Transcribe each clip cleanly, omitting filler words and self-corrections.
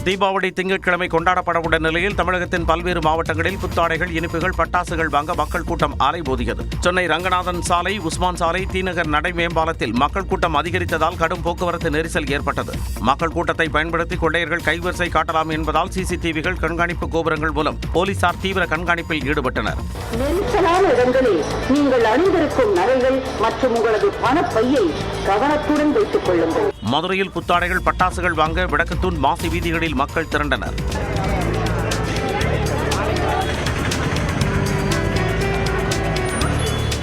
தீபாவளி திங்கட்கிழமை கொண்டாடப்படவுள்ள நிலையில் தமிழகத்தின் பல்வேறு மாவட்டங்களில் புத்தாடைகள், இனிப்புகள், பட்டாசுகள் வாங்க மக்கள் கூட்டம் அலைமோதியது. சென்னை ரங்கநாதன் சாலை, உஸ்மான் சாலை, தீநகர் நடை மேம்பாலத்தில் மக்கள் கூட்டம் அதிகரித்ததால் கடும் போக்குவரத்து நெரிசல் ஏற்பட்டது. மக்கள் கூட்டத்தை பயன்படுத்தி கொள்ளையர்கள் கைவரிசை காட்டலாம் என்பதால் சிசிடிவிகள், கண்காணிப்பு கோபுரங்கள் மூலம் போலீசார் தீவிர கண்காணிப்பில் ஈடுபட்டனர். நெரிசலான இடங்களில் நீங்கள் அணிந்திருக்கும் நகைகள் மற்றும் உங்களது பணப்பையை கவனத்துடன் வைத்துக் கொள்ளுங்கள். மதுரையில் புத்தாடைகள், பட்டாசுகள் வாங்க விளக்கத்தூண் மாசி வீதிகளில் மக்கள் திரண்டனர்.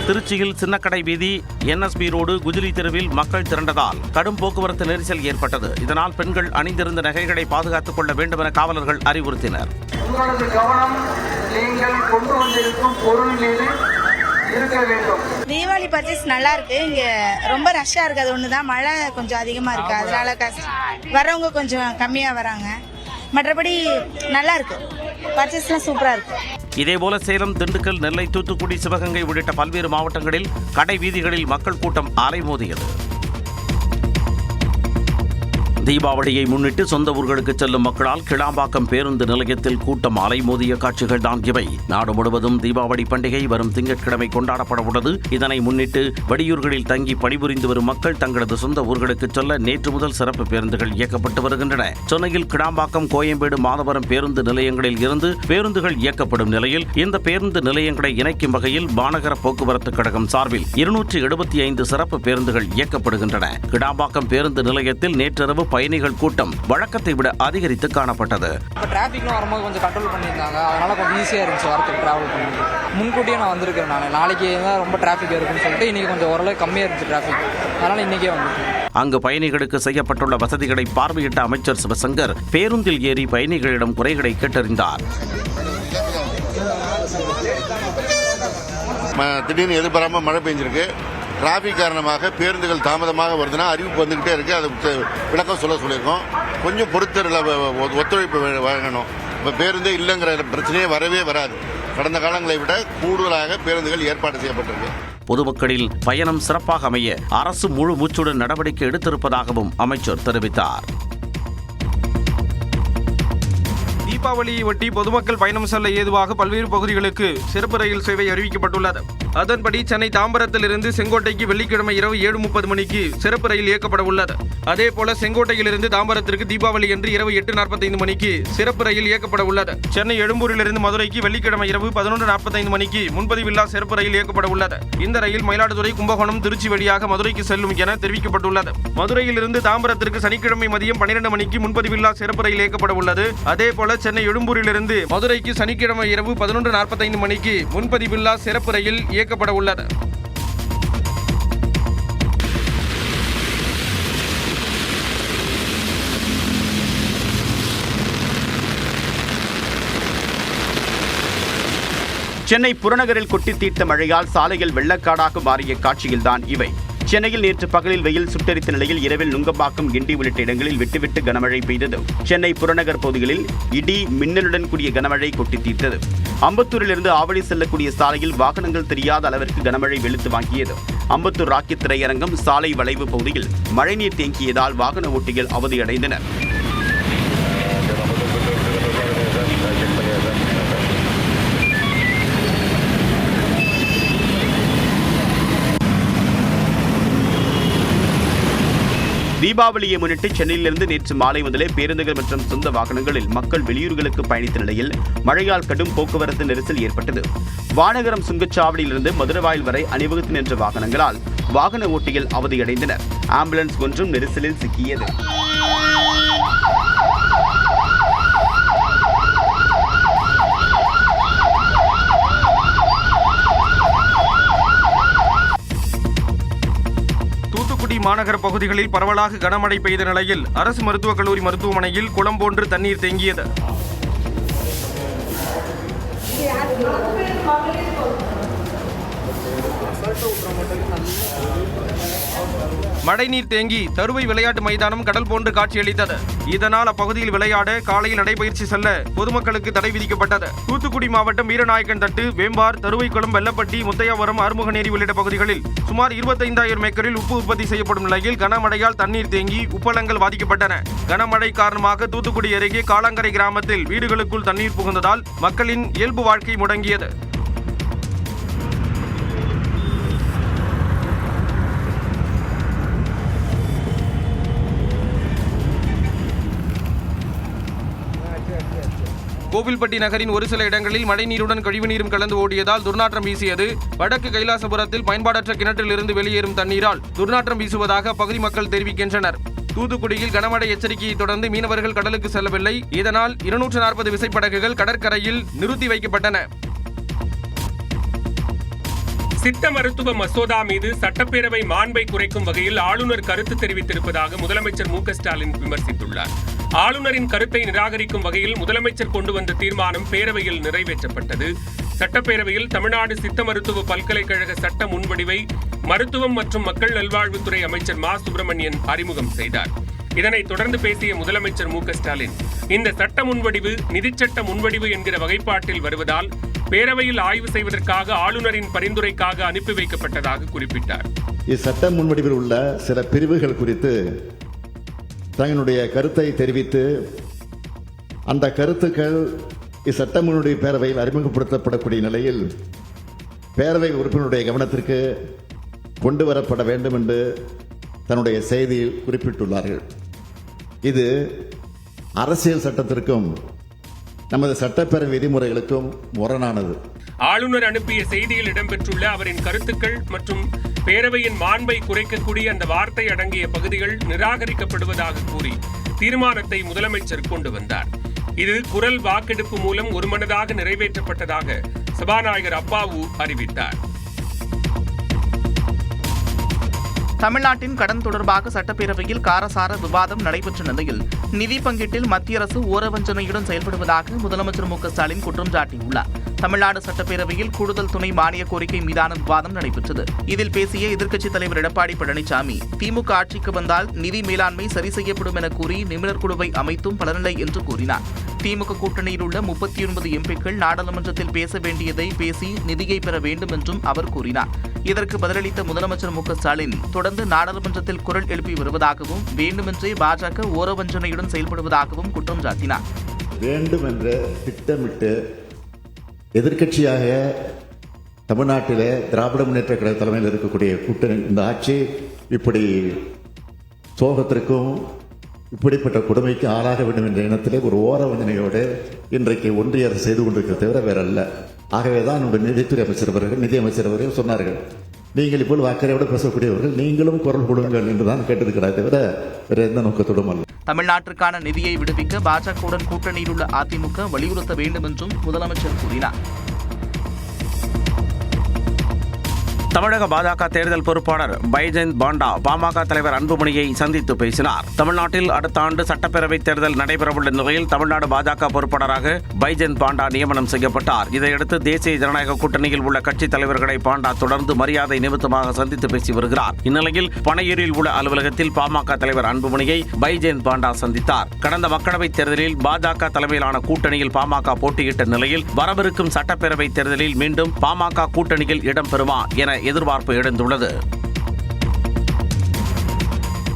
திருச்சியில் சின்னக்கடை வீதி, NSB ரோடு, குஜிலி தெருவில் மக்கள் திரண்டதால் கடும் போக்குவரத்து நெரிசல் ஏற்பட்டது. இதனால் பெண்கள் அணிந்திருந்த நகைகளை பாதுகாத்துக் கொள்ள வேண்டும் என காவலர்கள் அறிவுறுத்தினர். உங்களது கவனம் நீங்கள் கொண்டு வந்திருக்கும் பொருள் மீது இருக்க வேண்டும். தீபாவளி பர்ச்சேஸ் நல்லா இருக்கு. இங்க ரொம்ப ரஷ்ஷா இருக்கு. அது ஒண்ணுதான், மழை கொஞ்சம் அதிகமா இருக்கு. அதனால வரவங்க கொஞ்சம் கம்மியா வராங்க. மற்றபடி நல்லா இருக்கு. பர்ச்சேஸ்லாம் சூப்பரா இருக்கு. இதேபோல சேலம், திண்டுக்கல், நெல்லை, தூத்துக்குடி, சிவகங்கை உள்ளிட்ட பல்வேறு மாவட்டங்களில் கடை வீதிகளில் மக்கள் கூட்டம் அலைமோதியது. தீபாவளியை முன்னிட்டு சொந்த ஊர்களுக்கு செல்லும் மக்களால் கிளாம்பாக்கம் பேருந்து நிலையத்தில் கூட்டம் அலைமோதிய காட்சிகள் தான் இவை. நாடு முழுவதும் தீபாவளி பண்டிகை வரும் திங்கட்கிழமை கொண்டாடப்பட உள்ளது. இதனை முன்னிட்டு வெளியூர்களில் தங்கி பணிபுரிந்து வரும் மக்கள் தங்களது சொந்த ஊர்களுக்கு செல்ல நேற்று முதல் சிறப்பு பேருந்துகள் இயக்கப்பட்டு வருகின்றன. சென்னையில் கிளாம்பாக்கம், கோயம்பேடு, மாதவரம் பேருந்து நிலையங்களில் இருந்து பேருந்துகள் இயக்கப்படும் நிலையில் இந்த பேருந்து நிலையங்களை இணைக்கும் வகையில் மாநகர போக்குவரத்து கழகம் சார்பில் 275 சிறப்பு பேருந்துகள் இயக்கப்படுகின்றன. கிளாம்பாக்கம் பேருந்து நிலையத்தில் நேற்றிரவு பயணிகள் கூட்டம் வழக்கத்தை விட அதிகரித்து காணப்பட்டது. டிராஃபிக்லாம் வரும்போது கொஞ்சம் கண்ட்ரோல் பண்ணியிருந்தாங்க. அதனால கொஞ்சம் ஈஸியாக இருந்துச்சு வரத்துக்கு, டிராவல் பண்ணி. முன்கூட்டியே நான் வந்திருக்கேன். நாளைக்கு தான் ரொம்ப டிராஃபிக் இருக்குன்னு சொல்லிட்டு இன்னைக்கு கொஞ்சம் ஓரளவு கம்மியாக இருந்துச்சு டிராஃபிக். அதனால இன்னைக்கே வந்துட்டேன். அங்கு பயணிகளுக்கு செய்யப்பட்டுள்ள வசதிகளை பார்வையிட்ட அமைச்சர் சிவசங்கர் பேருந்தில் ஏறி பயணிகளிடம் குறைகளை கேட்டறிந்தார். திடீர்னு எதிர்பாராம மழை பெஞ்சிருக்கு. டிராஃபிக் காரணமாக பேருந்துகள் தாமதமாக வருதுன்னா அறிவிப்பு வந்துகிட்டே இருக்கு. அது விளக்கம் சொல்லியிருக்கோம். கொஞ்சம் பொறுத்தரில் ஒத்துழைப்பு வழங்கணும். இப்போ பேருந்தே இல்லைங்கிற பிரச்சனையே வரவே வராது. கடந்த காலங்களை விட கூடுதலாக பேருந்துகள் ஏற்பாடு செய்யப்பட்டிருக்கு. பொதுமக்களில் பயணம் சிறப்பாக அமைய அரசு முழு மூச்சுடன் நடவடிக்கை எடுத்திருப்பதாகவும் அமைச்சர் தெரிவித்தார். தீபாவளியை ஒட்டி பொதுமக்கள் பயணம் செல்ல ஏதுவாக பல்வேறு பகுதிகளுக்கு சிறப்பு ரயில் சேவை அறிவிக்கப்பட்டுள்ளது. அதன்படி சென்னை தாம்பரத்திலிருந்து செங்கோட்டைக்கு வெள்ளிக்கிழமை இரவு 7:30 மணிக்கு சிறப்பு ரயில் இயக்கப்பட உள்ளது. அதேபோல செங்கோட்டையிலிருந்து தாம்பரத்திற்கு தீபாவளி என்று இரவு 8:45 மணிக்கு சிறப்பு ரயில் இயக்கப்பட உள்ளது. சென்னை எழும்பூரிலிருந்து மதுரைக்கு வெள்ளிக்கிழமை இரவு 11:45 மணிக்கு முன்பதிவில்லா சிறப்பு ரயில் இயக்கப்பட உள்ளது. இந்த ரயில் மயிலாடுதுறை, கும்பகோணம், திருச்சி வழியாக மதுரைக்கு செல்லும் என தெரிவிக்கப்பட்டுள்ளது. மதுரையிலிருந்து தாம்பரத்திற்கு சனிக்கிழமை மதியம் 12 மணிக்கு முன்பதிவில்லா சிறப்பு ரயில் இயக்கப்பட உள்ளது. அதேபோல சென்னை எழும்பூரிலிருந்து மதுரைக்கு சனிக்கிழமை இரவு 11:45 மணிக்கு முன்பதிவில்லா சிறப்பு ரயில் இயக்கப்பட உள்ளது. சென்னை புறநகரில் கொட்டி தீர்த்த மழையால் சாலைகள் வெள்ளக்காடாக மாறிய காட்சியில்தான் இவை. சென்னையில் நேற்று பகலில் வெயில் சுட்டெரித்த நிலையில் இரவில் நுங்கம்பாக்கம், கிண்டி உள்ளிட்ட இடங்களில் விட்டுவிட்டு கனமழை பெய்தது. சென்னை புறநகர் பகுதிகளில் இடி, மின்னலுடன் கூடிய கனமழை கொட்டி தீர்த்தது. அம்பத்தூரிலிருந்து ஆவடி செல்லக்கூடிய சாலையில் வாகனங்கள் தெரியாத அளவிற்கு கனமழை வெளுத்து வாங்கியது. அம்பத்தூர் ராக்கெட் திரையரங்கம் சாலை வளைவு பகுதியில் மழைநீர் தேங்கியதால் வாகன ஓட்டிகள் அவதியடைந்தனர். தீபாவளியை முன்னிட்டு சென்னையிலிருந்து நேற்று மாலை முதலே பேருந்துகள் மற்றும் சொந்த வாகனங்களில் மக்கள் வெளியூர்களுக்கு பயணித்த நிலையில் மழையால் கடும் போக்குவரத்து நெரிசல் ஏற்பட்டது. வானகரம் சுங்கச்சாவடியிலிருந்து மதுரவாயில் வரை அணிவகுத்து நின்ற வாகனங்களால் வாகன ஓட்டிகள் அவதியடைந்தனர். ஆம்புலன்ஸ் ஒன்றும் நெரிசலில் சிக்கியது. மாநகர பகுதிகளில் பரவலாக கனமழை பெய்த நிலையில் அரசு மருத்துவக் கல்லூரி மருத்துவமனையில் குளம் போன்று தண்ணீர் தேங்கியது. மழைநீர் தேங்கி தருவை விளையாட்டு மைதானம் கடல் போன்று காட்சியளித்தது. இதனால் அப்பகுதியில் விளையாட காலையில் நடைபயிற்சி செல்ல பொதுமக்களுக்கு தடை விதிக்கப்பட்டது. தூத்துக்குடி மாவட்டம் வீரநாயக்கன் தட்டு, வேம்பார், தருவைக்குளம், வெள்ளப்பட்டி, முத்தையாவரம், அருமுகநேரி உள்ளிட்ட பகுதிகளில் சுமார் 25,000 ஏக்கரில் உப்பு உற்பத்தி செய்யப்படும் நிலையில் கனமழையால் தண்ணீர் தேங்கி உப்பளங்கள் பாதிக்கப்பட்டன. கனமழை காரணமாக தூத்துக்குடி அருகே காலாங்கரை கிராமத்தில் வீடுகளுக்குள் தண்ணீர் புகுந்ததால் மக்களின் இயல்பு வாழ்க்கை முடங்கியது. கோவில்பட்டி நகரின் ஒரு சில இடங்களில் மழைநீருடன் கழிவுநீரும் கலந்து ஓடியதால் துர்நாற்றம் வீசியது. வடக்கு கைலாசபுரத்தில் பயன்பாடற்ற கிணற்றிலிருந்து வெளியேறும் தண்ணீரால் துர்நாற்றம் வீசுவதாக அப்பகுதி மக்கள் தெரிவிக்கின்றனர். தூத்துக்குடியில் கனமழை எச்சரிக்கையை தொடர்ந்து மீனவர்கள் கடலுக்கு செல்லவில்லை. இதனால் 240 விசைப்படகுகள் கடற்கரையில் நிறுத்தி வைக்கப்பட்டன. சித்த மருத்துவ மசோதா மீது சட்டப்பேரவை மாண்பை குறைக்கும் வகையில் ஆளுநர் கருத்து தெரிவித்திருப்பதாக முதலமைச்சர் மு க ஸ்டாலின் விமர்சித்துள்ளார். ஆளுநரின் கருத்தை நிராகரிக்கும் வகையில் முதலமைச்சர் கொண்டு வந்த தீர்மானம் பேரவையில் நிறைவேற்றப்பட்டது. சட்டப்பேரவையில் தமிழ்நாடு சித்த மருத்துவ பல்கலைக்கழக சட்ட முன்வடிவை மருத்துவம் மற்றும் மக்கள் நல்வாழ்வுத்துறை அமைச்சர் மா சுப்பிரமணியன் அறிமுகம் செய்தார். இதனைத் தொடர்ந்து பேசிய முதலமைச்சர் மு க ஸ்டாலின், இந்த சட்ட முன்வடிவு நிதிச்சட்ட முன்வடிவு என்கிற வகைப்பாட்டில் வருவதால் பேரவையில் ஆய்வு செய்வதற்காக ஆளுநரின் பரிந்துரைக்காக அனுப்பி வைக்கப்பட்டதாக குறிப்பிட்டார். இச்சட்ட முன்வடிவில் உள்ள சில பிரிவுகள் குறித்து தங்களுடைய கருத்தை தெரிவித்து அந்த கருத்துக்கள் இச்சட்ட முன்வடிவு பேரவையில் அறிமுகப்படுத்தப்படக்கூடிய நிலையில் பேரவை உறுப்பினருடைய கவனத்திற்கு கொண்டு வரப்பட வேண்டும் என்று தன்னுடைய செய்தியில் குறிப்பிட்டுள்ளார்கள். இது அரசியல் சட்டத்திற்கும் நமது சட்டப்பேரவை விதிமுறைகளுக்கும் முரணானது. ஆளுநர் அனுப்பிய செய்தியில் இடம்பெற்றுள்ள அவரின் கருத்துக்கள் மற்றும் பேரவையின் மாண்பை குறைக்கக்கூடிய அந்த வார்த்தை அடங்கிய பகுதிகள் நிராகரிக்கப்படுவதாக கூறி தீர்மானத்தை முதலமைச்சர் கொண்டு வந்தார். இது குரல் வாக்கெடுப்பு மூலம் ஒருமனதாக நிறைவேற்றப்பட்டதாக சபாநாயகர் அப்பாவு அறிவித்தார். தமிழ்நாட்டின் கடன் தொடர்பாக சட்டப்பேரவையில் காரசார விவாதம் நடைபெற்ற நிலையில் நிதி பங்கீட்டில் மத்திய அரசு ஓரவஞ்சனையுடன் செயல்படுவதாக முதலமைச்சர் மு க ஸ்டாலின் குற்றம் சாட்டியுள்ளார். தமிழ்நாடு சட்டப்பேரவையில் கூடுதல் துணை மானிய கோரிக்கை மீதான விவாதம் நடைபெற்றது. இதில் பேசிய எதிர்க்கட்சித் தலைவர் எடப்பாடி பழனிசாமி, திமுக ஆட்சிக்கு வந்தால் நிதி மேலாண்மை சரி செய்யப்படும் என கூறி நிபுணர் குழுவை அமைத்தும் பலனில்லை என்று கூறினார். திமுக கூட்டணியில் உள்ள 39 எம்பிக்கள் நாடாளுமன்றத்தில் பேச வேண்டியதை பேசி நிதியை பெற வேண்டும் என்றும் அவர் கூறினார். இதற்கு பதிலளித்த முதலமைச்சர் மு க ஸ்டாலின், தொடர்ந்து நாடாளுமன்றத்தில் குரல் எழுப்பி வருவதாகவும் வேண்டுமென்றே பாஜக ஓரவஞ்சனையுடன் செயல்படுவதாகவும் குற்றம் சாட்டினார். வேண்டுமென்று திட்டமிட்டு எதிர்க்கட்சியாக தமிழ்நாட்டிலே திராவிட முன்னேற்ற கழக தலைமையில் இருக்கக்கூடிய கூட்டணி இந்த ஆட்சி இப்படி சோகத்திற்கும் இப்படிப்பட்ட கொடுமைக்கு ஆளாக வேண்டும் என்ற எண்ணத்திலே ஒரு ஓரவஞ்சனையோடு இன்றைக்கு ஒன்றிய அரசு செய்து கொண்டிருக்கிற தவிர வேறல்ல. ஆகவேதான் நம்முடைய நிதித்துறை அமைச்சர் அவர்கள் நிதியமைச்சர் அவர்கள் சொன்னார்கள், நீங்கள் இப்போது அக்கறையோடு பேசக்கூடியவர்கள் நீங்களும் குரல் கொடுங்கள் என்றுதான் கேட்டிருக்கிறார் தவிர வேற எந்த நோக்கத்தோடும் அல்ல. தமிழ்நாட்டிற்கான நிதியை விடுவிக்க பாஜகவுடன் கூட்டணியில் உள்ள அதிமுக வலியுறுத்த வேண்டும் என்றும் முதலமைச்சர் கூறினார். தமிழக பாஜக தேர்தல் பொறுப்பாளர் பைஜெயந்த் பாண்டா பாமக தலைவர் அன்புமணியை சந்தித்து பேசினார். தமிழ்நாட்டில் அடுத்த ஆண்டு சட்டப்பேரவைத் தேர்தல் நடைபெறவுள்ள நிலையில் தமிழ்நாடு பாஜக பொறுப்பாளராக பைஜெயந்த் பாண்டா நியமனம் செய்யப்பட்டார். இதையடுத்து தேசிய ஜனநாயக கூட்டணியில் உள்ள கட்சித் தலைவர்களை பாண்டா தொடர்ந்து மரியாதை நிமித்தமாக சந்தித்து பேசி வருகிறார். இந்நிலையில் பனையூரில் உள்ள அலுவலகத்தில் பாமக தலைவர் அன்புமணியை பைஜெயந்த் பாண்டா சந்தித்தார். கடந்த மக்களவைத் தேர்தலில் பாஜக தலைமையிலான கூட்டணியில் பாமக போட்டியிட்ட நிலையில் வரவிருக்கும் சட்டப்பேரவைத் தேர்தலில் மீண்டும் பாமக கூட்டணியில் இடம்பெறுமா என எதிர்பார்ப்பு எழுந்துள்ளது.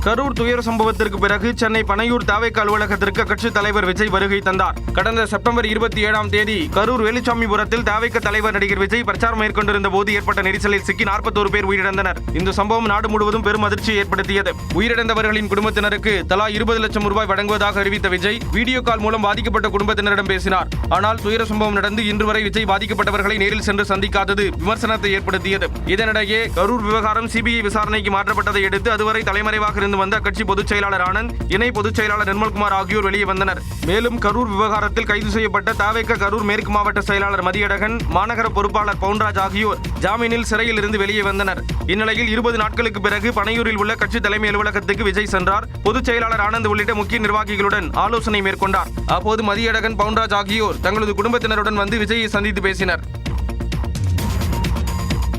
கரூர் துயர சம்பவத்திற்கு பிறகு சென்னை பனையூர் தாவேக அலுவலகத்திற்கு கட்சித் தலைவர் விஜய் வருகை தந்தார். கடந்த செப்டம்பர் 27ஆம் தேதி கரூர் வேலுச்சாமிபுரத்தில் தாவேக தலைவர் நடிகர் விஜய் பிரச்சாரம் மேற்கொண்டிருந்த போது ஏற்பட்ட நெரிசலில் சிக்கி 41 பேர் உயிரிழந்தனர். இந்த சம்பவம் நாடு முழுவதும் பெரும் அதிர்ச்சியை ஏற்படுத்தியது. உயிரிழந்தவர்களின் குடும்பத்தினருக்கு தலா 20 லட்சம் ரூபாய் வழங்குவதாக அறிவித்த விஜய் வீடியோ கால் மூலம் பாதிக்கப்பட்ட குடும்பத்தினரிடம் பேசினார். ஆனால் துயர சம்பவம் நடந்து இன்று வரை விஜய் பாதிக்கப்பட்டவர்களை நேரில் சென்று சந்திக்காதது விமர்சனத்தை ஏற்படுத்தியது. இதனிடையே கரூர் விவகாரம் சிபிஐ விசாரணைக்கு மாற்றப்பட்டதை அடுத்து அதுவரை தலைமறைவாக வந்த கட்சி பொதுச் செயலாளர் ஆனந்த், இணை பொதுச் செயலாளர் நிர்மல்குமார் ஆகியோர் வெளியே வந்தனர். மேலும் கரூர் விவகாரத்தில் கைது செய்யப்பட்ட தாவேக கரூர் மேற்கு மாவட்ட செயலாளர் மதியழகன், மாநகர பொறுப்பாளர் பவுன்ராஜ் ஆகியோர் ஜாமீனில் சிறையில் இருந்து வெளியே வந்தனர். இந்நிலையில் 20 நாட்களுக்கு பிறகு பனையூரில் உள்ள கட்சி தலைமை அலுவலகத்துக்கு விஜய் சென்றார். பொதுச் செயலாளர் ஆனந்த் உள்ளிட்ட முக்கிய நிர்வாகிகளுடன் ஆலோசனை மேற்கொண்டார். அப்போது மதியழகன், பவுன்ராஜ் ஆகியோர் தங்களது குடும்பத்தினருடன் வந்து விஜயை சந்தித்து பேசினர்.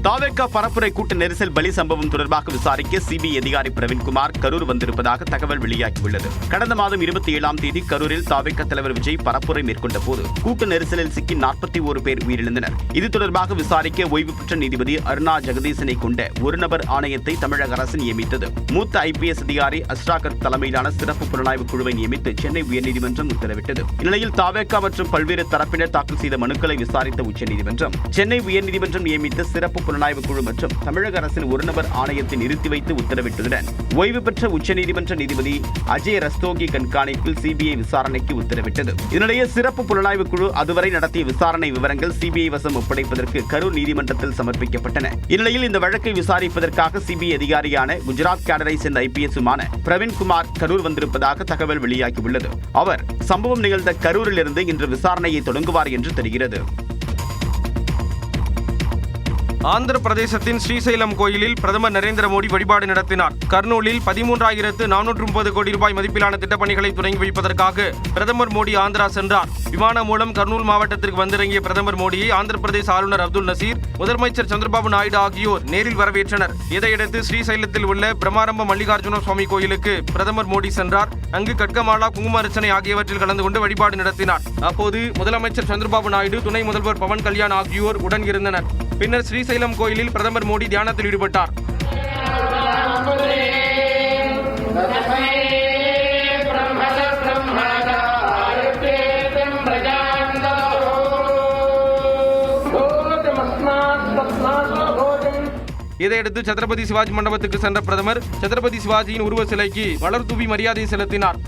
தாவேகா பரப்புரை கூட்ட நெரிசல் பலி சம்பவம் தொடர்பாக விசாரிக்க சிபிஐ அதிகாரி பிரவீன்குமார் கரூர் வந்திருப்பதாக தகவல் வெளியாகியுள்ளது. கடந்த மாதம் 27ஆம் தேதி கரூரில் தாவேகா தலைவர் விஜய் பரப்புரை மேற்கொண்ட போது கூட்ட நெரிசலில் சிக்கி 41 பேர் உயிரிழந்தனர். இது தொடர்பாக விசாரிக்க ஓய்வு பெற்ற நீதிபதி அருணா ஜெகதீசனை கொண்ட ஒரு நபர் ஆணையத்தை தமிழக அரசு நியமித்தது. மூத்த ஐபிஎஸ் அதிகாரி அஸ்ராகர் தலைமையிலான சிறப்பு புலனாய்வு குழுவை நியமித்து சென்னை உயர்நீதிமன்றம் உத்தரவிட்டது. இந்நிலையில் தாவேகா மற்றும் பல்வேறு தரப்பினர் தாக்கல் செய்த மனுக்களை விசாரித்த உச்சநீதிமன்றம் சென்னை உயர்நீதிமன்றம் நியமித்த சிறப்பு புலனாய்வு குழு மற்றும் தமிழக அரசின் ஒரு நபர் ஆணையத்தை நிறுத்தி வைத்து உத்தரவிட்டதுடன் ஓய்வு பெற்ற உச்சநீதிமன்ற நீதிபதி அஜய் ரஸ்தோகி கண்காணிப்பில் சிபிஐ விசாரணைக்கு உத்தரவிட்டது. இதனிடையே சிறப்பு புலனாய்வு குழு அதுவரை நடத்திய விசாரணை விவரங்கள் சிபிஐ வசம் ஒப்படைப்பதற்கு கரூர் நீதிமன்றத்தில் சமர்ப்பிக்கப்பட்டன. இந்நிலையில் இந்த வழக்கை விசாரிப்பதற்காக சிபிஐ அதிகாரியான குஜராத் கேடரை சேர்ந்த ஐபிஎஸ்மான பிரவீன்குமார் கரூர் வந்திருப்பதாக தகவல் வெளியாகியுள்ளது. அவர் சம்பவம் நிகழ்ந்த கரூரிலிருந்து இன்று விசாரணையை தொடங்குவார் என்று தெரிகிறது. ஆந்திர பிரதேசத்தின் ஸ்ரீசைலம் கோயிலில் பிரதமர் நரேந்திர மோடி வழிபாடு நடத்தினார். கர்னூலில் 13,430 கோடி ரூபாய் மதிப்பிலான திட்டப்பணிகளை தொடங்கி வைப்பதற்காக பிரதமர் மோடி ஆந்திரா சென்றார். விமானம் மூலம் கர்னூல் மாவட்டத்திற்கு வந்திறங்கிய பிரதமர் மோடியை ஆந்திர பிரதேச ஆளுநர் அப்துல் நசீர், முதலமைச்சர் சந்திரபாபு நாயுடு ஆகியோர் நேரில் வரவேற்றனர். இதையடுத்து ஸ்ரீசைலத்தில் உள்ள பிரம்மாரம்ப மல்லிகார்ஜுன சுவாமி கோயிலுக்கு பிரதமர் மோடி சென்றார். அங்கு கட்கமாலா, குங்கும அர்ச்சனை ஆகியவற்றில் கலந்து கொண்டு வழிபாடு நடத்தினார். அப்போது முதலமைச்சர் சந்திரபாபு நாயுடு, துணை முதல்வர் பவன் கல்யாண் ஆகியோர் உடன் இருந்தனர். பின்னர் ஸ்ரீசைலம் கோயிலில் பிரதமர் மோடி தியானத்தில் ஈடுபட்டார். இதையடுத்து சத்ரபதி சிவாஜி மண்டபத்துக்கு சென்ற பிரதமர் சத்ரபதி சிவாஜியின் உருவ சிலைக்கு மலர் தூவி மரியாதை செலுத்தினார்.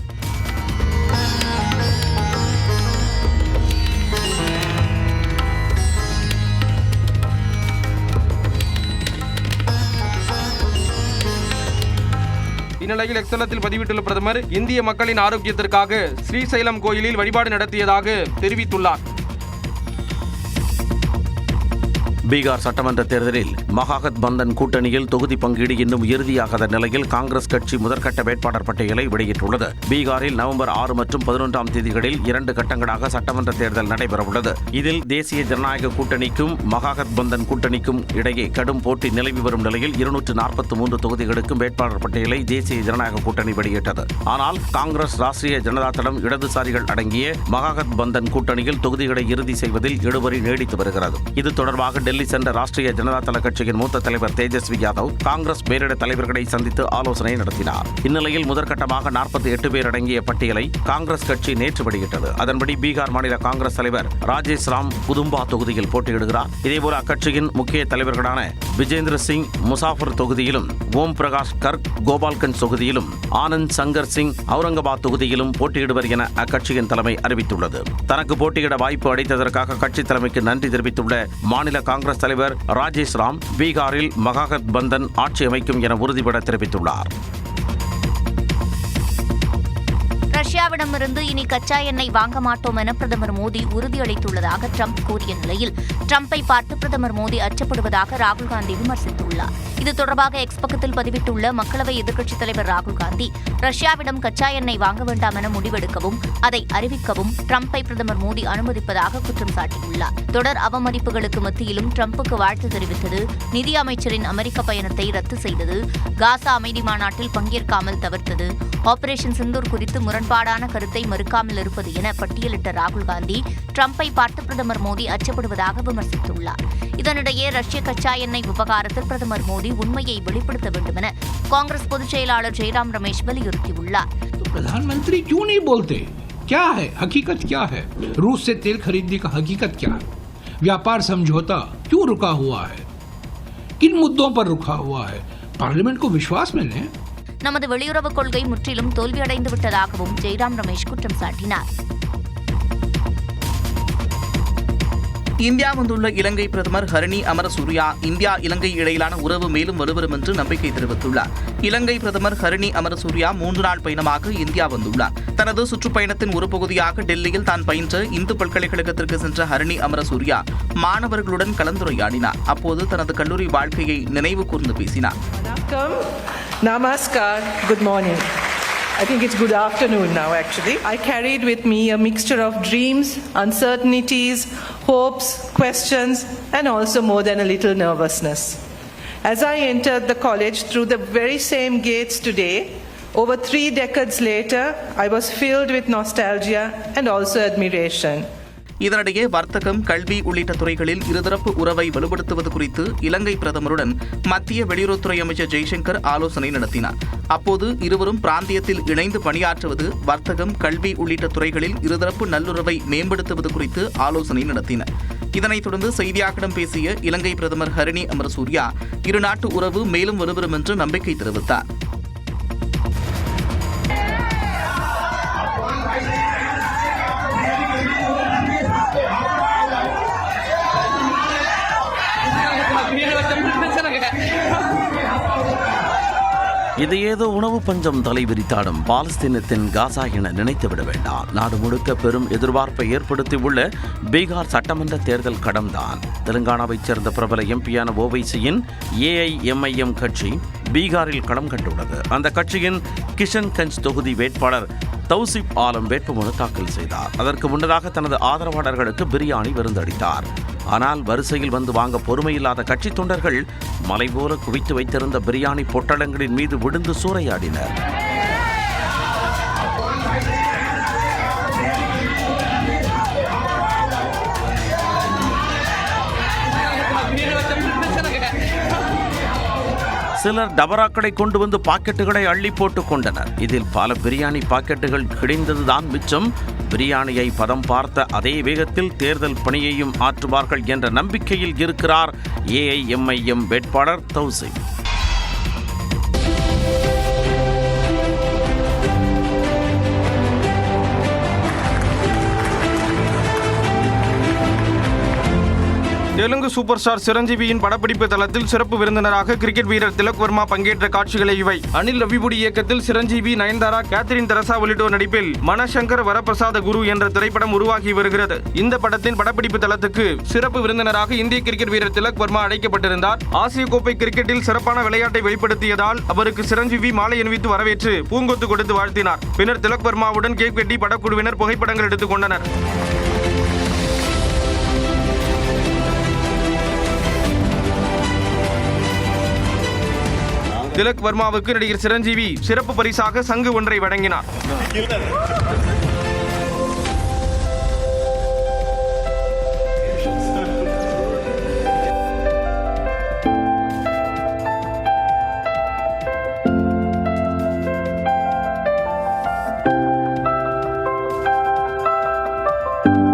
இந்நிலையில் எக்ஸலத்தில் பதிவிட்டுள்ள பிரதமர் இந்திய மக்களின் ஆரோக்கியத்திற்காக ஸ்ரீசைலம் கோயிலில் வழிபாடு நடத்தியதாக தெரிவித்துள்ளார். பீகார் சட்டமன்ற தேர்தலில் மகாகத் பந்தன் கூட்டணியில் தொகுதி பங்கீடு இன்னும் இறுதியாகாத நிலையில் காங்கிரஸ் கட்சி முதற்கட்ட வேட்பாளர் பட்டியலை வெளியிட்டுள்ளது. பீகாரில் நவம்பர் 6 மற்றும் 11ஆம் தேதிகளில் 2 கட்டங்களாக சட்டமன்ற தேர்தல் நடைபெறவுள்ளது. இதில் தேசிய ஜனநாயக கூட்டணிக்கும் மகாகத் பந்தன் கூட்டணிக்கும் இடையே கடும் போட்டி நிலவி வரும் நிலையில் 243 தொகுதிகளுக்கும் வேட்பாளர் பட்டியலை தேசிய ஜனநாயக கூட்டணி வெளியிட்டது. ஆனால் காங்கிரஸ், ராஷ்டிரிய ஜனதா தளம், இடதுசாரிகள் அடங்கிய மகாகத் பந்தன் கூட்டணியில் தொகுதிகளை இறுதி செய்வதில் இழுபறி நீடித்து வருகிறது. இது தொடர்பாக டெல்லி சென்ற ராஷ்டிரிய ஜனதா தள கட்சியின் மூத்த தலைவர் தேஜஸ்வி யாதவ் காங்கிரஸ் மேலிட தலைவர்களை சந்தித்து ஆலோசனை நடத்தினார். இந்நிலையில் முதற்கட்டமாக 48 பேர் அடங்கிய பட்டியலை காங்கிரஸ் கட்சி நேற்று வெளியிட்டது. அதன்படி பீகார் மாநில காங்கிரஸ் தலைவர் ராஜேஷ் ராம் குதும்பா தொகுதியில் போட்டியிடுகிறார். இதேபோல அக்கட்சியின் முக்கிய தலைவர்களான விஜேந்திர சிங் முசாஃபர் தொகுதியிலும், ஓம் பிரகாஷ் கர்க் கோபால்கஞ்ச் தொகுதியிலும், ஆனந்த் சங்கர் சிங் அவுரங்காபாத் தொகுதியிலும் போட்டியிடுவர் என அக்கட்சியின் தலைமை அறிவித்துள்ளது. தனக்கு போட்டியிட வாய்ப்பு அளித்ததற்காக கட்சி தலைமைக்கு நன்றி தெரிவித்துள்ள மாநில காங்கிரஸ் தலைவர் ராஜேஷ் ராம் பீகாரில் மகாகத் பந்தன் ஆட்சி அமைக்கும் என உறுதிபட தெரிவித்துள்ளார். ரஷ்யாவிடமிருந்து இனி கச்சா எண்ணெய் வாங்க மாட்டோம் என பிரதமர் மோடி உறுதியளித்துள்ளதாக ட்ரம்ப் கூறிய நிலையில் ட்ரம்பை பார்த்து பிரதமர் மோடி அச்சப்படுவதாக ராகுல் காந்தி விமர்சித்துள்ளார். இது தொடர்பாக எக்ஸ் பக்கத்தில் பதிவிட்டுள்ள மக்களவை எதிர்க்கட்சித் தலைவர் ராகுல் காந்தி, ரஷ்யாவிடம் கச்சா எண்ணெய் வாங்க வேண்டாம் என முடிவெடுக்கவும் அதை அறிவிக்கவும் ட்ரம்பை பிரதமர் மோடி அனுமதிப்பதாக குற்றம் சாட்டியுள்ளார். தொடர் அவமதிப்புகளுக்கு மத்தியிலும் ட்ரம்புக்கு வாழ்த்து தெரிவித்தது, நிதி அமைச்சரின் அமெரிக்க பயணத்தை ரத்து செய்தது, காசா அமைதி மாநாட்டில் பங்கேற்காமல் தவிர்த்தது, ஆபரேஷன் சிந்தூர் குறித்து முரண்பாடான கருத்தை மறுக்காமல் இருப்பது என பட்டியலிட்ட ராகுல் காந்தி ட்ரம்பை பார்த்து பிரதமர் மோடி அச்சப்படுவதாக விமர்சித்துள்ளார். இதனிடையே ரஷ்ய கச்சா எண்ணெய் விவகாரத்தில் பிரதமர் மோடி உண்மையை வெளிப்படுத்த வேண்டும் என காங்கிரஸ் பொதுச் செயலாளர் ஜெயராம் ரமேஷ் வலியுறுத்தியுள்ளார். प्रधानमंत्री क्यों नहीं बोलते? क्या है हकीकत, क्या है रूस से तेल खरीदने का हकीकत क्या है? व्यापार समझौता क्यों रुका हुआ है? किन मुद्दों पर रुका हुआ है? पार्लियामेंट को विश्वास में लें. நமது வெளியுறவுக் கொள்கை முற்றிலும் தோல்வியடைந்து விட்டதாகவும் ஜெயராம் ரமேஷ் குற்றம் சாட்டினார். இந்தியா வந்துள்ள இலங்கை பிரதமர் ஹரணி அமரசூரியா இந்தியா இலங்கை இடையிலான உறவு மேலும் வலுவரும் என்று நம்பிக்கை தெரிவித்துள்ளார். இலங்கை பிரதமர் ஹரணி அமரசூரியா 3 நாள் பயணமாக இந்தியா வந்துள்ளார். தனது சுற்றுப்பயணத்தின் ஒரு பகுதியாக டெல்லியில் தான் பயின்ற இந்து பல்கலைக்கழகத்திற்கு சென்ற ஹரணி அமரசூரியா மாணவர்களுடன் கலந்துரையாடினார். அப்போது தனது கல்லூரி வாழ்க்கையை நினைவு கூர்ந்து பேசினார். Namaskar, good morning. I think it's good afternoon now actually. I carried with me a mixture of dreams, uncertainties, hopes, questions, and also more than a little nervousness. As I entered the college through the very same gates today, over 3 decades later, I was filled with nostalgia and also admiration. இதனிடையே வர்த்தகம், கல்வி உள்ளிட்ட துறைகளில் இருதரப்பு உறவை வலுப்படுத்துவது குறித்து இலங்கை பிரதமருடன் மத்திய வெளியுறவுத்துறை அமைச்சர் ஜெய்சங்கர் ஆலோசனை நடத்தினார். அப்போது இருவரும் பிராந்தியத்தில் இணைந்து பணியாற்றுவது, வர்த்தகம், கல்வி உள்ளிட்ட துறைகளில் இருதரப்பு நல்லுறவை மேம்படுத்துவது குறித்து ஆலோசனை நடத்தினர். இதனைத் தொடர்ந்து செய்தியாளர்களிடம் பேசிய இலங்கை பிரதமர் ஹரிணி அமரசூரியா இருநாட்டு உறவு மேலும் வலுப்பெறும் என்று நம்பிக்கை தெரிவித்தார். இது ஏதோ உணவு பஞ்சம் தலைவிரித்தாடும் பாலஸ்தீனத்தின் காசா என நினைத்துவிட வேண்டாம். நாடு முழுக்க பெரும் எதிர்பார்ப்பை ஏற்படுத்தியுள்ள பீகார் சட்டமன்ற தேர்தல் கடம்தான். தெலுங்கானாவைச் சேர்ந்த பிரபல எம்பியான ஓவைசியின் AIMIM கட்சி பீகாரில் களம் கண்டுள்ளது. அந்த கட்சியின் கிஷன்கஞ்ச் தொகுதி வேட்பாளர் தௌசிப் ஆலம் வேட்புமனு தாக்கல் செய்தார். அதற்கு முன்னதாக தனது ஆதரவாளர்களுக்கு பிரியாணி விருந்தளித்தார். ஆனால் வரிசையில் வந்து வாங்க பொறுமையில்லாத கட்சி தொண்டர்கள் மலை போல குவித்து வைத்திருந்த பிரியாணி பொட்டலங்களின் மீது விழுந்து சூறையாடினர். சிலர் டபராக்களை கொண்டு வந்து பாக்கெட்டுகளை அள்ளி போட்டுக் கொண்டனர். இதில் பல பிரியாணி பாக்கெட்டுகள் கிடைந்ததுதான் மிச்சம். பிரியாணியை பதம் பார்த்த அதே வேகத்தில் தேர்தல் பணியையும் ஆற்றுவார்கள் என்ற நம்பிக்கையில் இருக்கிறார் AIMIM வேட்பாளர் தௌசிப். தெலுங்கு சூப்பர் ஸ்டார் சிரஞ்சீவியின் படப்பிடிப்பு தளத்தில் சிறப்பு விருந்தினராக கிரிக்கெட் வீரர் திலக் வர்மா பங்கேற்ற காட்சிகளை இவை. அனில் ரவிபுடி இயக்கத்தில் சிரஞ்சீவி, நயன்தாரா, கேத்ரின் தெரசா உள்ளிட்டோர் நடிப்பில் மனசங்கர் வரப்பிரசாத குரு என்ற திரைப்படம் உருவாகி வருகிறது. இந்த படத்தின் படப்பிடிப்பு தளத்துக்கு சிறப்பு விருந்தினராக இந்திய கிரிக்கெட் வீரர் திலக் வர்மா அழைக்கப்பட்டிருந்தார். ஆசிய கோப்பை கிரிக்கெட்டில் சிறப்பான விளையாட்டை வெளிப்படுத்தியதால் அவருக்கு சிரஞ்சீவி மாலை அணிவித்து வரவேற்று பூங்கொத்து கொடுத்து வாழ்த்தினார். பின்னர் திலக் வர்மாவுடன் கேக் வெட்டி படக்குழுவினர் புகைப்படங்கள் எடுத்துக் கொண்டனர். திலக் வர்மாவுக்கு நடிகர் சிரஞ்சீவி சிறப்பு பரிசாக சங்கு ஒன்றை வழங்கினார்.